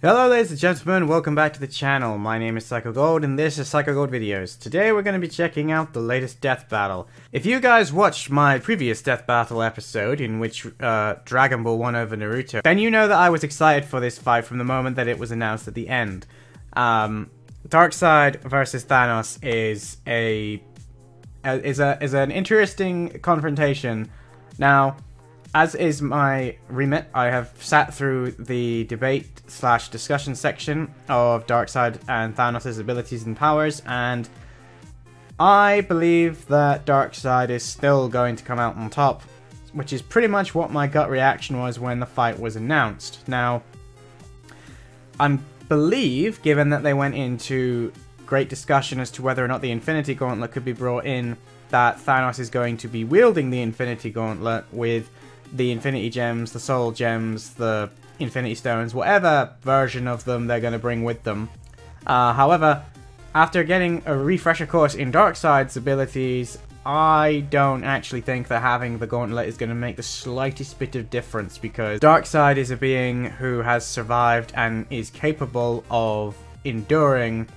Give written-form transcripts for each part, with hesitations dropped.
Hello ladies and gentlemen, welcome back to the channel. My name is Psycho Gold and this is Psycho Gold Videos. Today we're going to be checking out the latest Death Battle. If you guys watched my previous Death Battle episode in which Dragon Ball won over Naruto, then you know that I was excited for this fight from the moment that it was announced at the end. Darkseid versus Thanos is an interesting confrontation. Now, as is my remit, I have sat through the debate/discussion section of Darkseid and Thanos' abilities and powers, and I believe that Darkseid is still going to come out on top, which is pretty much what my gut reaction was when the fight was announced. Now, I believe, given that they went into great discussion as to whether or not the Infinity Gauntlet could be brought in, that Thanos is going to be wielding the Infinity Gauntlet with the Infinity Gems, the Soul Gems, the Infinity Stones, whatever version of them they're going to bring with them. However, after getting a refresher course in Darkseid's abilities, I don't actually think that having the Gauntlet is going to make the slightest bit of difference, because Darkseid is a being who has survived and is capable of enduring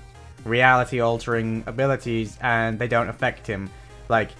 reality-altering abilities, and they don't affect him. Like,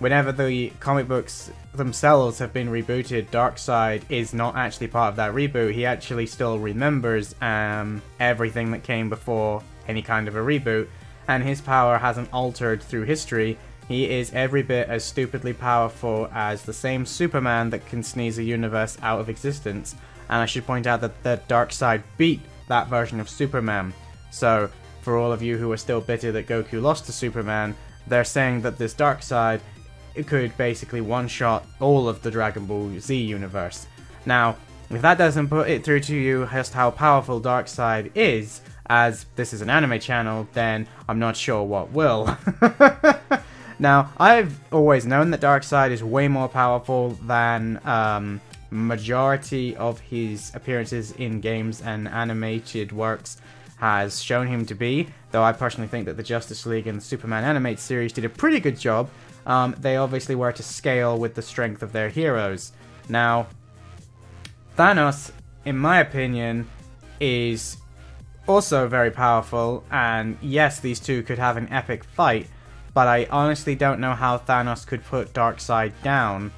whenever the comic books themselves have been rebooted, Darkseid is not actually part of that reboot. He actually still remembers everything that came before any kind of a reboot, and his power hasn't altered through history. He is every bit as stupidly powerful as the same Superman that can sneeze a universe out of existence. And I should point out that the Darkseid beat that version of Superman. So, for all of you who are still bitter that Goku lost to Superman, they're saying that this Darkseid, it could basically one-shot all of the Dragon Ball Z universe. Now, if that doesn't put it through to you just how powerful Darkseid is, as this is an anime channel, then I'm not sure what will. Now, I've always known that Darkseid is way more powerful than majority of his appearances in games and animated works has shown him to be, though I personally think that the Justice League and the Superman animated series did a pretty good job. They obviously were to scale with the strength of their heroes. Now, Thanos, in my opinion, is also very powerful, and yes, these two could have an epic fight, but I honestly don't know how Thanos could put Darkseid down,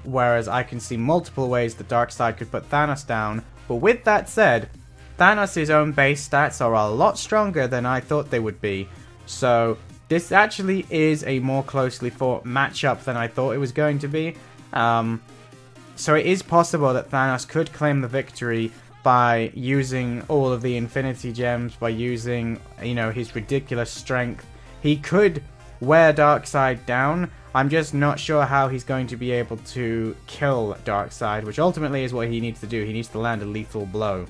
whereas I can see multiple ways that Darkseid could put Thanos down. But with that said, Thanos' own base stats are a lot stronger than I thought they would be, so this actually is a more closely fought matchup than I thought it was going to be. So it is possible that Thanos could claim the victory by using all of the Infinity Gems, by using, you know, his ridiculous strength. He could wear Darkseid down. I'm just not sure how he's going to be able to kill Darkseid, which ultimately is what he needs to do. He needs to land a lethal blow.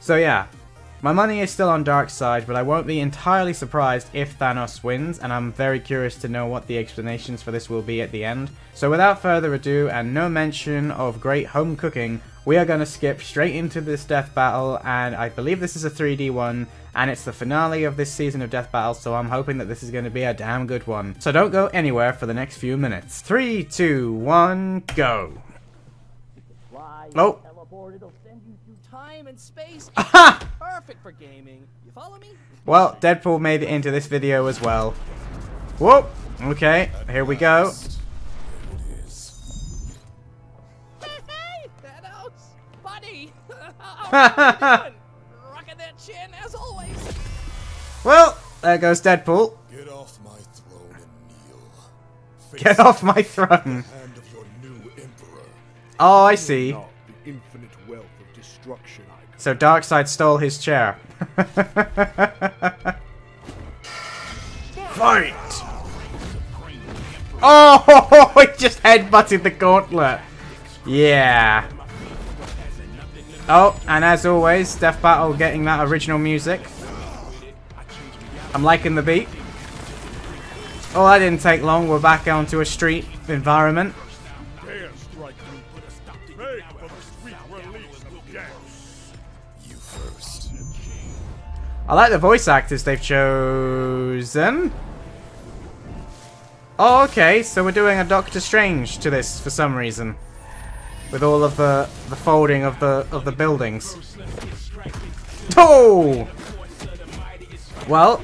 So yeah, my money is still on Darkseid, but I won't be entirely surprised if Thanos wins, and I'm very curious to know what the explanations for this will be at the end. So without further ado, and no mention of great home cooking, we are going to skip straight into this Death Battle, and I believe this is a 3D one, and it's the finale of this season of Death Battle, so I'm hoping that this is going to be a damn good one. So don't go anywhere for the next few minutes. 3, 2, 1, go! Oh! Time and space. Aha! Perfect for gaming. You follow me? Well, Deadpool made it into this video as well. Whoop! Okay, here we go. Hey, Thanos, buddy. Rocking that chin as always. Well, there goes Deadpool. Get off my throne and kneel. Get off my throne. The hand of your new emperor. Oh, I see. Not the infinite wealth of destruction I So Darkseid stole his chair. Fight! Oh, he just headbutted the gauntlet. Yeah. Oh, and as always, Death Battle getting that original music. I'm liking the beat. Oh, that didn't take long. We're back onto a street environment. I like the voice actors they've chosen. Oh, okay, so we're doing a Doctor Strange to this for some reason. with all of the folding of the buildings. Oh! Well,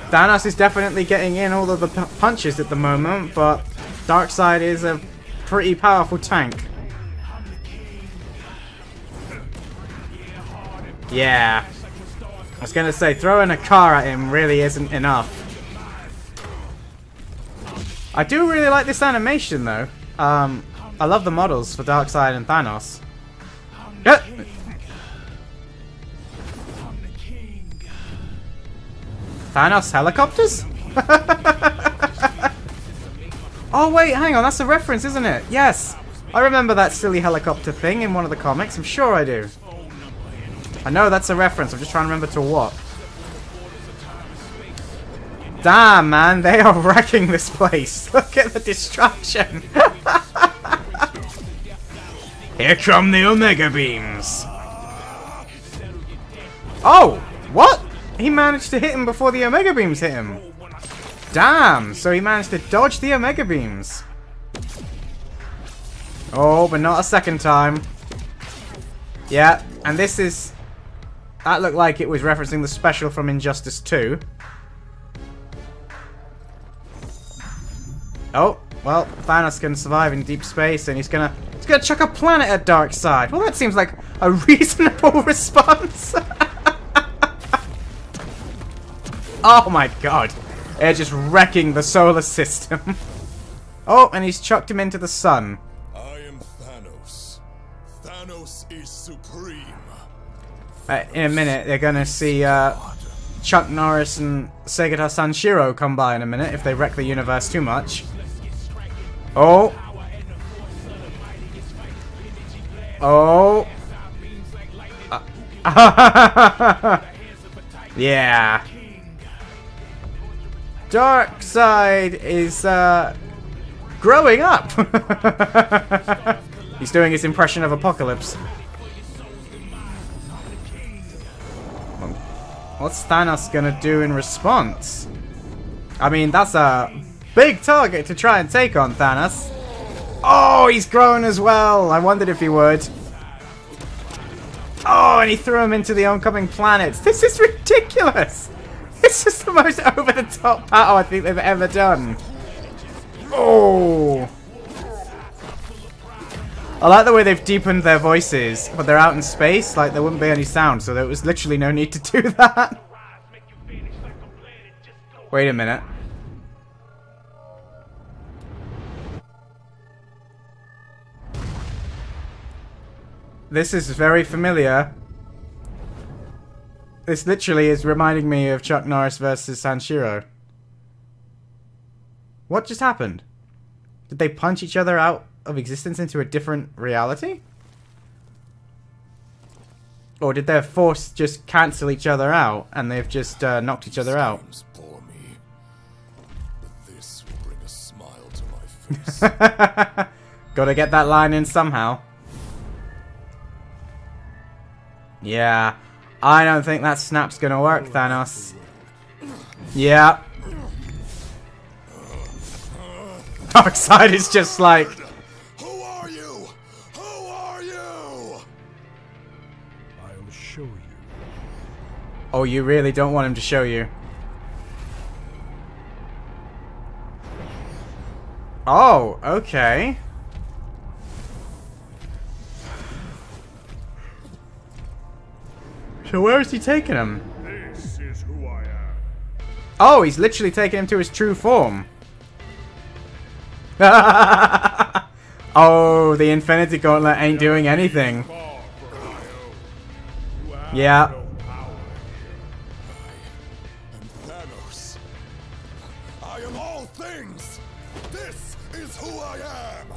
Thanos is definitely getting in all of the punches at the moment, but Darkseid is a pretty powerful tank. Yeah. I was gonna say, throwing a car at him really isn't enough. I do really like this animation though. I love the models for Darkseid and Thanos. Thanos helicopters? Oh wait, hang on, that's a reference, isn't it? Yes! I remember that silly helicopter thing in one of the comics, I'm sure I do. I know that's a reference, I'm just trying to remember to what. Damn, man, they are wrecking this place. Look at the destruction. Here come the Omega Beams. Oh, what? He managed to hit him before the Omega Beams hit him. Damn, so he managed to dodge the Omega Beams. Oh, but not a second time. Yeah, and this is... That looked like it was referencing the special from Injustice 2. Oh, well, Thanos can survive in deep space and he's gonna chuck a planet at Darkseid. Well, that seems like a reasonable response. Oh my god. They're just wrecking the solar system. Oh, and he's chucked him into the sun. I am Thanos. Thanos is supreme. In a minute, they're gonna see Chuck Norris and Segata Sanshiro come by in a minute if they wreck the universe too much. Oh. Oh. Yeah. Darkseid is growing up. He's doing his impression of Apocalypse. What's Thanos gonna do in response? I mean, that's a big target to try and take on Thanos. Oh, he's grown as well. I wondered if he would. Oh, and he threw him into the oncoming planets. This is ridiculous. This is the most over-the-top battle I think they've ever done. Oh. I like the way they've deepened their voices, but they're out in space, like there wouldn't be any sound, so there was literally no need to do that. Wait a minute. This is very familiar. This literally is reminding me of Chuck Norris versus Sanshiro. What just happened? Did they punch each other out of existence into a different reality? Or did their force just cancel each other out and they've just knocked each other out? Bore me, but this will bring a smile to my face. Gotta get that line in somehow. Yeah, I don't think that snap's gonna work, Thanos. Yeah. Darkseid is just like... Who are you? Who are you? I'll show you. Oh, you really don't want him to show you. Oh, okay. So where is he taking him? This is who I am. Oh, he's literally taking him to his true form. Oh, the Infinity Gauntlet ain't doing anything. Yeah. I'm Thanos. I am all things. This is who I am.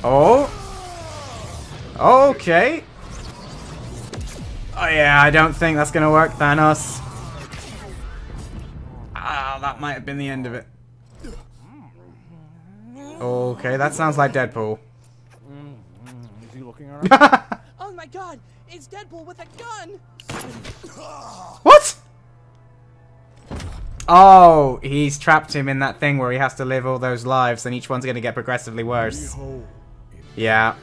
Oh. Okay. Oh yeah, I don't think that's gonna work, Thanos. Ah, that might have been the end of it. Okay, that sounds like Deadpool. Is he looking around? Oh my god, it's Deadpool with a gun! What? Oh, he's trapped him in that thing where he has to live all those lives, and each one's going to get progressively worse. Yeah.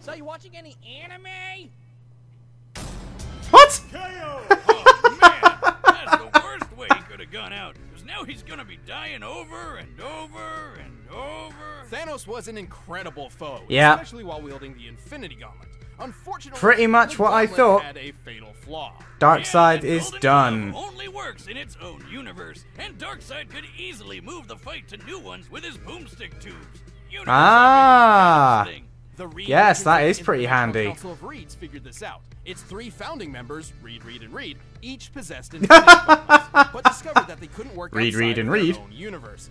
So you watching any anime? What? Oh man, that's the worst way he could have gone out. Because now he's gonna be dying over and over and over. Thanos was an incredible foe, Yeah. especially while wielding the Infinity Gauntlet. Unfortunately, Pretty much the what I gauntlet thought. had a fatal flaw. Darkseid that is golden done. glove only works in its own universe, and Darkseid could easily move the fight to new ones with his boomstick tubes. Universe Ah. hopping is kind of his thing. The Yes, that is Reed pretty International handy. Council of Reeds figured this out. Its 3 founding members, Reed, and Reed, each possessed Infinity Gauntlets, but discovered that they couldn't work Reed, outside and of Reed. their own universes.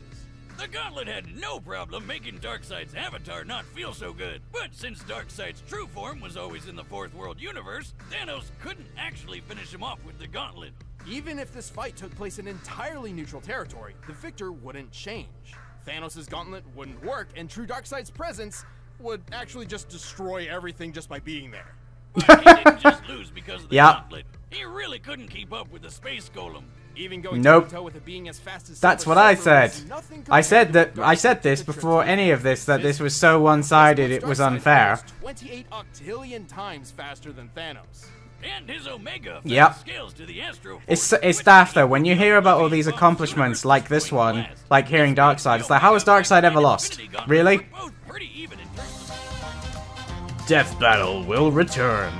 The Gauntlet had no problem making Darkseid's avatar not feel so good. But since Darkseid's true form was always in the Fourth World universe, Thanos couldn't actually finish him off with the Gauntlet. Even if this fight took place in entirely neutral territory, the victor wouldn't change. Thanos' gauntlet wouldn't work, and true Darkseid's presence would actually just destroy everything just by being there. But he didn't just lose because of the Yep. Gauntlet. He really couldn't keep up with the Space Golem. Even going Nope. toe-to-toe with a being as fast as That's Silver what I Surfer said. was nothing I said compared to that. I said Darkseid's this trip before to any of this, that this was so one-sided. It was Darkseid unfair. was 28 octillion times faster than Thanos. And his Omega effect Yep. scales to the Astro It's Force, it's which daft though equals when you the hear about all Omega these Force accomplishments like this universe one, blast. like hearing Darkseid. It's like, how has Darkseid ever lost? Really? Both pretty even in terms of Deathbattle will return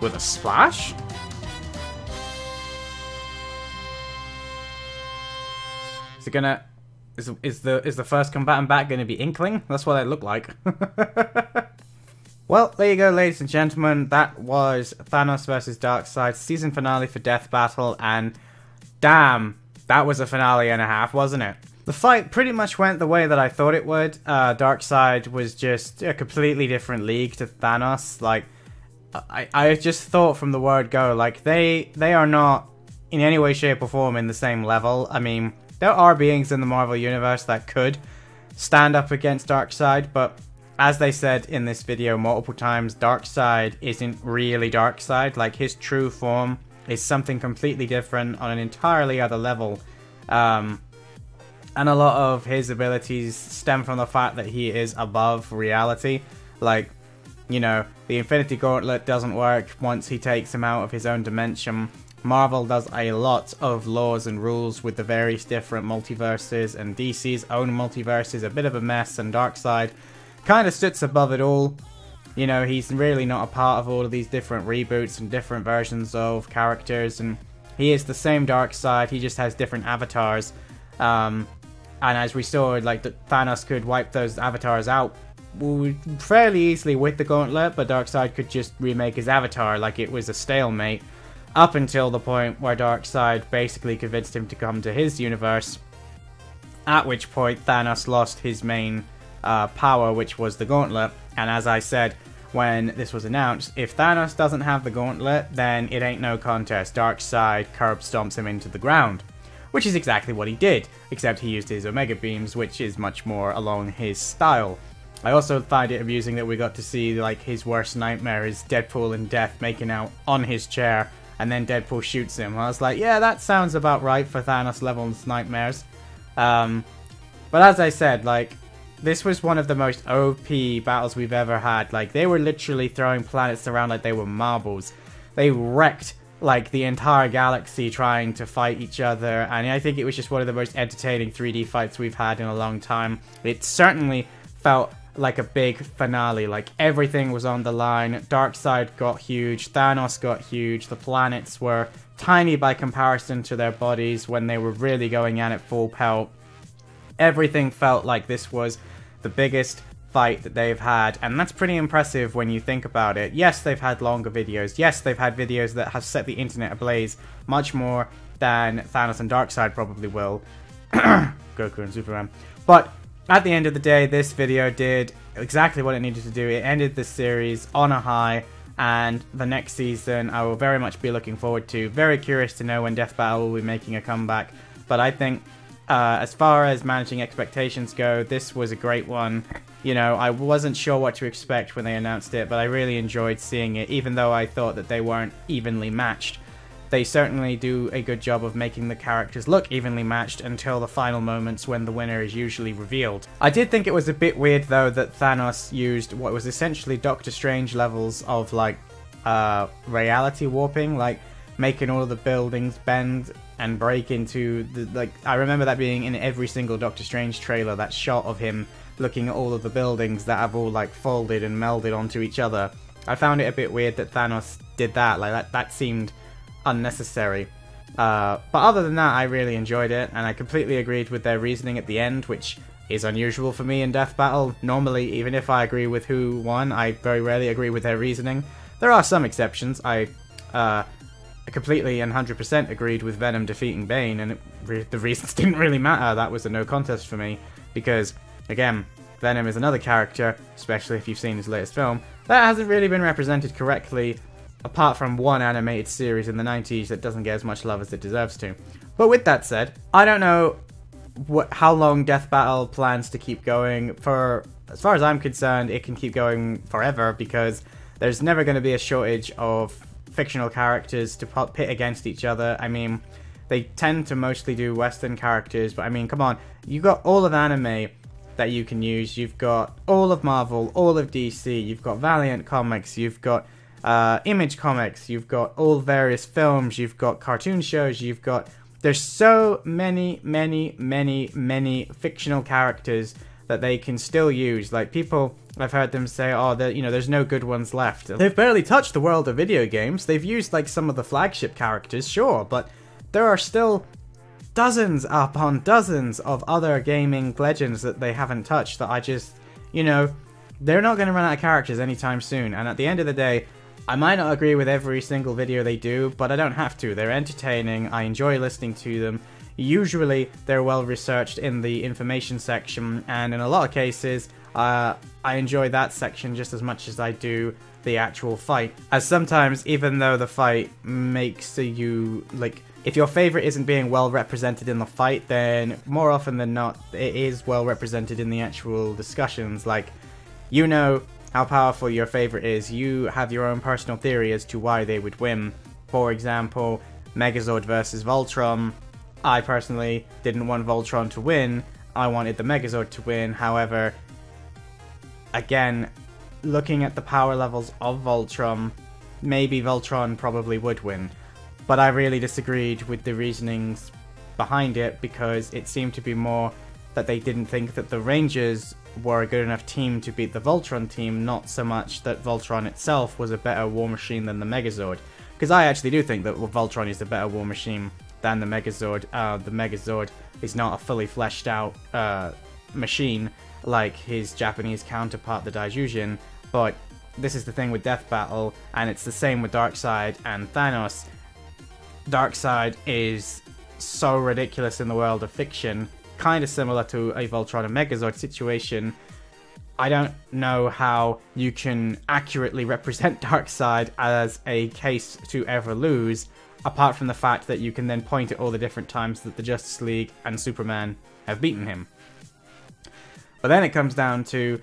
with a splash. Is it gonna? Is the first combatant back gonna be Inkling? That's what it looked like. Well, there you go, ladies and gentlemen. That was Thanos vs. Darkseid season finale for Deathbattle, and damn, that was a finale and a half, wasn't it? The fight pretty much went the way that I thought it would. Darkseid was just a completely different league to Thanos. Like, I just thought from the word go, like, they are not in any way, shape, or form in the same level. I mean, there are beings in the Marvel Universe that could stand up against Darkseid, but as they said in this video multiple times, Darkseid isn't really Darkseid. Like, his true form is something completely different on an entirely other level. And a lot of his abilities stem from the fact that he is above reality. Like, you know, the Infinity Gauntlet doesn't work once he takes him out of his own dimension. Marvel does a lot of laws and rules with the various different multiverses, and DC's own multiverse is a bit of a mess, and Darkseid kind of sits above it all. You know, he's really not a part of all of these different reboots and different versions of characters, and he is the same Darkseid, he just has different avatars. And as we saw, like, Thanos could wipe those avatars out fairly easily with the Gauntlet, but Darkseid could just remake his avatar like it was a stalemate, up until the point where Darkseid basically convinced him to come to his universe, at which point Thanos lost his main power, which was the Gauntlet. And as I said when this was announced, if Thanos doesn't have the Gauntlet, then it ain't no contest. Darkseid curb stomps him into the ground, which is exactly what he did, except he used his Omega Beams, which is much more along his style. I also find it amusing that we got to see, like, his worst nightmare is Deadpool and Death making out on his chair, and then Deadpool shoots him. I was like, yeah, that sounds about right for Thanos level's nightmares. But as I said, like, this was one of the most OP battles we've ever had. Like, they were literally throwing planets around like they were marbles. They wrecked, like, the entire galaxy trying to fight each other, and I think it was just one of the most entertaining 3D fights we've had in a long time. It certainly felt like a big finale. Like, everything was on the line. Darkseid got huge, Thanos got huge, the planets were tiny by comparison to their bodies when they were really going at it full pelt. Everything felt like this was the biggest fight that they've had, and that's pretty impressive when you think about it. Yes, they've had longer videos. Yes, they've had videos that have set the internet ablaze much more than Thanos and Darkseid probably will. Goku and Superman. But at the end of the day, this video did exactly what it needed to do. It ended the series on a high, and the next season I will very much be looking forward to. Very curious to know when Deathbattle will be making a comeback, but I think as far as managing expectations go, this was a great one. You know, I wasn't sure what to expect when they announced it, but I really enjoyed seeing it, even though I thought that they weren't evenly matched. They certainly do a good job of making the characters look evenly matched until the final moments when the winner is usually revealed. I did think it was a bit weird though that Thanos used what was essentially Doctor Strange levels of like reality warping, like making all of the buildings bend and break into the, like, I remember that being in every single Doctor Strange trailer, that shot of him looking at all of the buildings that have all like folded and melded onto each other. I found it a bit weird that Thanos did that, like that seemed unnecessary. But other than that, I really enjoyed it, and I completely agreed with their reasoning at the end, which is unusual for me in Deathbattle. Normally, even if I agree with who won, I very rarely agree with their reasoning. There are some exceptions. I completely and 100% agreed with Venom defeating Bane, and the reasons didn't really matter. That was a no contest for me, because, again, Venom is another character, especially if you've seen his latest film, that hasn't really been represented correctly, apart from one animated series in the 90s that doesn't get as much love as it deserves to. But with that said, I don't know how long Deathbattle plans to keep going. As far as I'm concerned, it can keep going forever, because there's never going to be a shortage of fictional characters to pit against each other. I mean, they tend to mostly do Western characters, but I mean, come on, you've got all of anime that you can use. You've got all of Marvel, all of DC, you've got Valiant Comics, you've got Image Comics, you've got all various films, you've got cartoon shows, there's so many fictional characters that they can still use. Like, people, I've heard them say, oh, there's no good ones left. They've barely touched the world of video games. They've used like some of the flagship characters, sure, but there are still dozens upon dozens of other gaming legends that they haven't touched that I just, they're not going to run out of characters anytime soon. And at the end of the day, I might not agree with every single video they do, but I don't have to. They're entertaining, I enjoy listening to them. Usually, they're well researched in the information section, and in a lot of cases, I enjoy that section just as much as I do the actual fight. As sometimes, even though the fight makes you, like, if your favorite isn't being well represented in the fight, then more often than not, it is well represented in the actual discussions. Like, you know how powerful your favorite is. You have your own personal theory as to why they would win. For example, Megazord versus Voltron. I personally didn't want Voltron to win. I wanted the Megazord to win. However, again, looking at the power levels of Voltron, maybe Voltron probably would win. But I really disagreed with the reasonings behind it, because it seemed to be more that they didn't think that the Rangers were a good enough team to beat the Voltron team, not so much that Voltron itself was a better war machine than the Megazord. Because I actually do think that Voltron is a better war machine than the Megazord. The Megazord is not a fully fleshed out machine like his Japanese counterpart, the Daijujin, but this is the thing with Deathbattle, and it's the same with Darkseid and Thanos. Darkseid is so ridiculous in the world of fiction, kind of similar to a Voltron and Megazord situation. I don't know how you can accurately represent Darkseid as a case to ever lose, apart from the fact that you can then point at all the different times that the Justice League and Superman have beaten him. But then it comes down to,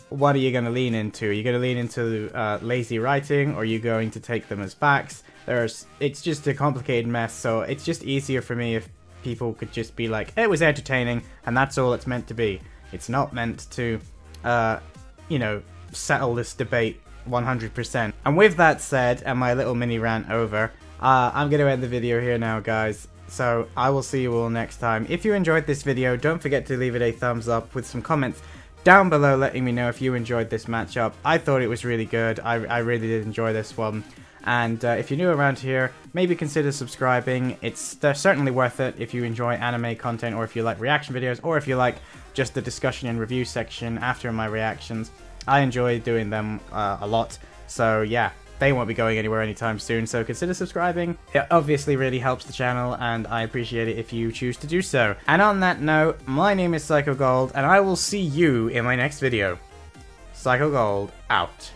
what are you going to lean into? Are you going to lean into lazy writing, or are you going to take them as facts? It's just a complicated mess, so it's just easier for me if people could just be like, it was entertaining, and that's all it's meant to be. It's not meant to, settle this debate 100%. And with that said, and my little mini rant over, I'm going to end the video here now, guys. So I will see you all next time. If you enjoyed this video, don't forget to leave it a thumbs up with some comments down below letting me know if you enjoyed this matchup. I thought it was really good. I really did enjoy this one. And if you're new around here, maybe consider subscribing. They're certainly worth it if you enjoy anime content, or if you like reaction videos, or if you like just the discussion and review section after my reactions. I enjoy doing them a lot. So yeah, they won't be going anywhere anytime soon, so consider subscribing. It obviously really helps the channel, and I appreciate it if you choose to do so. And on that note, my name is Psycho Gold, and I will see you in my next video. Psycho Gold, out.